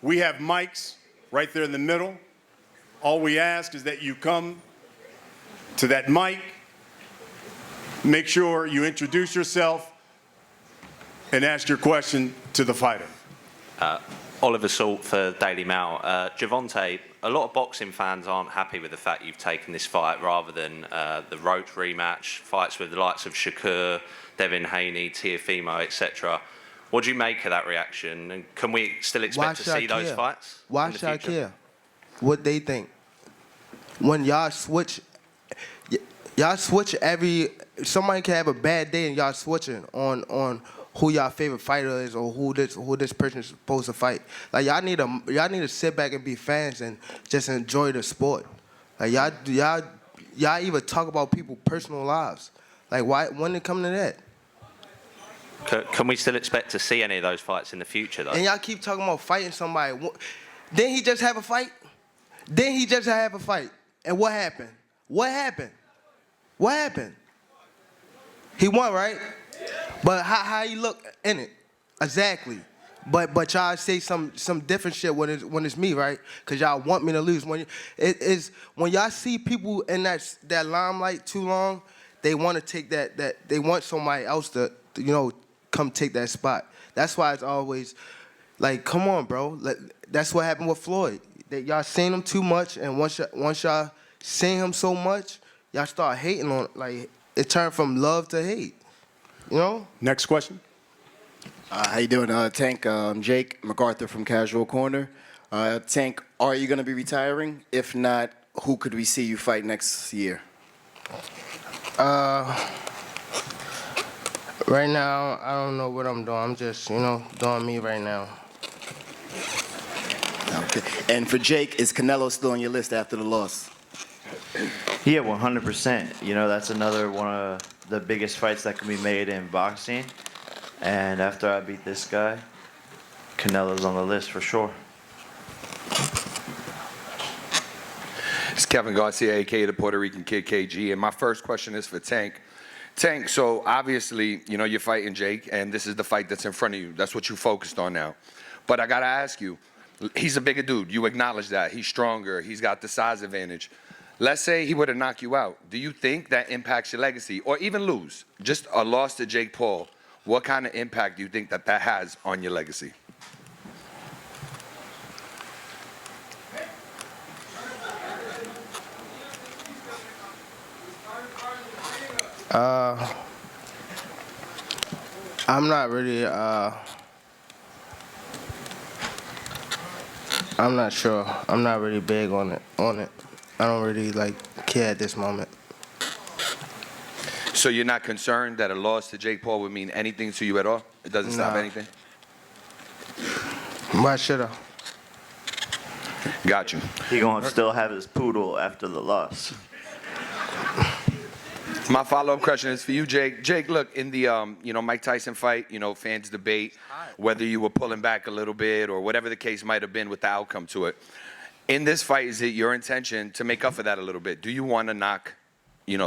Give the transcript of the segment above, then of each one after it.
We have mics right there in the middle. All we ask is that you come to that mic, make sure you introduce yourself, and ask your question to the fighter. Oliver Salt for Daily Mail. Gervonta, a lot of boxing fans aren't happy with the fact you've taken this fight rather than the Roach rematch, fights with the likes of Shakur, Devin Haney, Teofimo, etc. What do you make of that reaction? And can we still expect to see those fights? Why should I care? What they think? When y'all switch somebody can have a bad day and y'all switching on who y'all favorite fighter is or who this person is supposed to fight. Like y'all need to sit back and be fans and just enjoy the sport. Like y'all even talk about people's personal lives. Like why when it come to that? Can we still expect to see any of those fights in the future, though? And y'all keep talking about fighting somebody. Didn't he just have a fight? And what happened? What happened? He won, right? But how he look in it? Exactly. But y'all say some different shit when it's me, right? Cause y'all want me to lose. When y'all see people in that limelight too long, they want to take that they want somebody else to come take that spot. That's why it's always like, come on, bro. That's what happened with Floyd. Y'all seen him too much, and once y'all seen him so much, y'all start hating on. Like it turned from love to hate. Next question. How you doing, Tank? Jake MacArthur from Casual Corner. Tank, are you going to be retiring? If not, who could we see you fight next year? Right now, I don't know what I'm doing. I'm just, doing me right now. Okay. And for Jake, is Canelo still on your list after the loss? Yeah, 100%. That's another one of the biggest fights that can be made in boxing. And after I beat this guy, Canelo's on the list for sure. It's Kevin Garcia, a.k.a. the Puerto Rican Kid, KG. And my first question is for Tank. Tank, so obviously, you're fighting Jake, and this is the fight that's in front of you. That's what you focused on now. But I got to ask you, he's a bigger dude. You acknowledge that. He's stronger. He's got the size advantage. Let's say he were to knock you out. Do you think that impacts your legacy? Or even lose? Just a loss to Jake Paul. What kind of impact do you think that has on your legacy? I'm not really, I'm not sure. I'm not really big on it. I don't really, care at this moment. So you're not concerned that a loss to Jake Paul would mean anything to you at all? It doesn't stop anything? Why should I? Got you. He gonna still have his poodle after the loss. My follow-up question is for you, Jake. Jake, look, in the Mike Tyson fight, fans debate whether you were pulling back a little bit or whatever the case might have been with the outcome to it. In this fight, is it your intention to make up for that a little bit? Do you want to knock,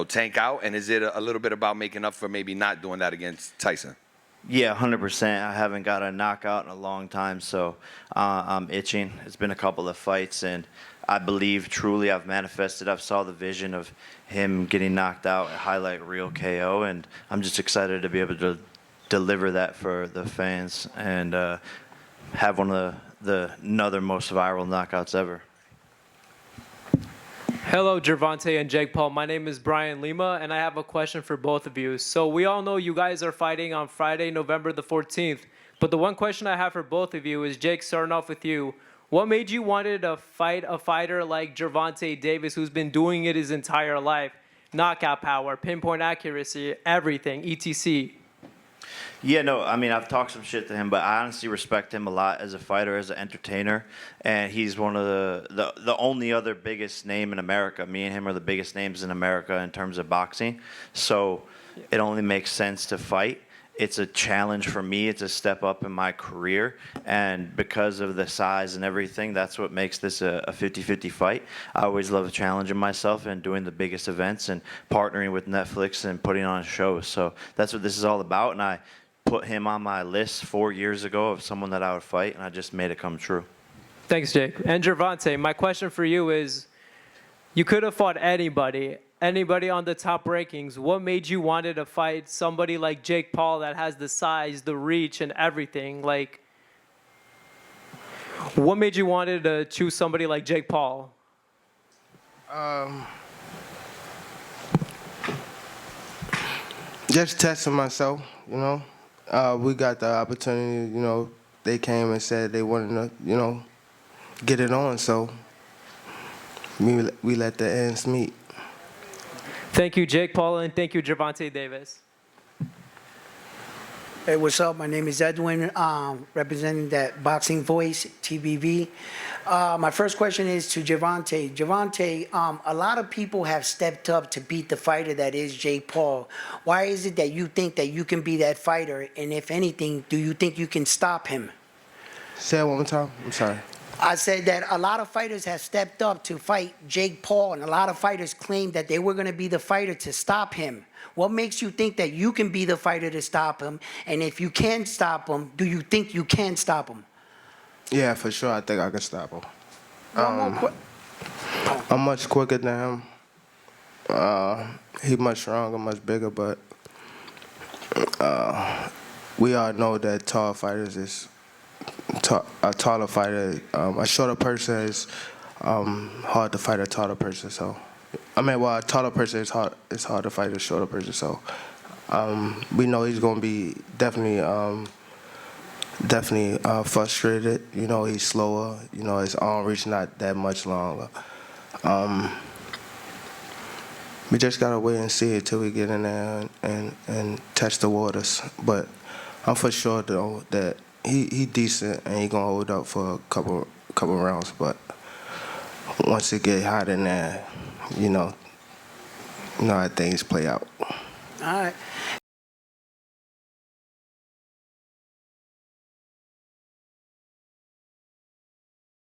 Tank out? And is it a little bit about making up for maybe not doing that against Tyson? Yeah, 100%. I haven't got a knockout in a long time, so I'm itching. It's been a couple of fights, and I believe truly I've manifested. I've saw the vision of him getting knocked out and highlight real KO, and I'm just excited to be able to deliver that for the fans and have one of the another most viral knockouts ever. Hello, Gervonta and Jake Paul. My name is Brian Lima, and I have a question for both of you. So we all know you guys are fighting on Friday, November the 14th. But the one question I have for both of you is, Jake, starting off with you, what made you wanted to fight a fighter like Gervonta Davis, who's been doing it his entire life? Knockout power, pinpoint accuracy, everything, etc. Yeah, no, I mean, I've talked some shit to him, but I honestly respect him a lot as a fighter, as an entertainer, and he's one of the only other biggest name in America. Me and him are the biggest names in America in terms of boxing, so it only makes sense to fight. It's a challenge for me. It's a step up in my career, and because of the size and everything, that's what makes this a 50-50 fight. I always love challenging myself and doing the biggest events and partnering with Netflix and putting on shows, so that's what this is all about, and I put him on my list 4 years ago of someone that I would fight, and I just made it come true. Thanks, Jake. And Gervonta, my question for you is, you could have fought anybody on the top rankings. What made you wanted to fight somebody like Jake Paul that has the size, the reach, and everything? Like, what made you wanted to choose somebody like Jake Paul? Just testing myself, you know. We got the opportunity, you know. They came and said they wanted to, you know, get it on, so we let the ends meet. Thank you, Jake Paul, and thank you, Gervonta Davis. Hey, what's up? My name is Edwin, representing that Boxing Voice, TBV. My first question is to Gervonta. Gervonta, a lot of people have stepped up to beat the fighter that is Jake Paul. Why is it that you think that you can be that fighter? And if anything, do you think you can stop him? Say it one more time. I'm sorry. I said that a lot of fighters have stepped up to fight Jake Paul, and a lot of fighters claimed that they were going to be the fighter to stop him. What makes you think that you can be the fighter to stop him? And if you can stop him, do you think you can stop him? Yeah, for sure. I think I can stop him. One more I'm much quicker than him. He's much stronger, much bigger, but we all know that tall fighters is a taller fighter. A shorter person is hard to fight a taller person. So, I mean, well, a taller person is hard. It's hard to fight a shorter person. So, we know he's gonna be definitely frustrated. You know, he's slower. You know, his arm reach not that much longer. We just gotta wait and see until we get in there and test the waters. But I'm for sure though that he decent and he gonna hold up for a couple rounds. But once it get hot in there, you know how things play out. All right.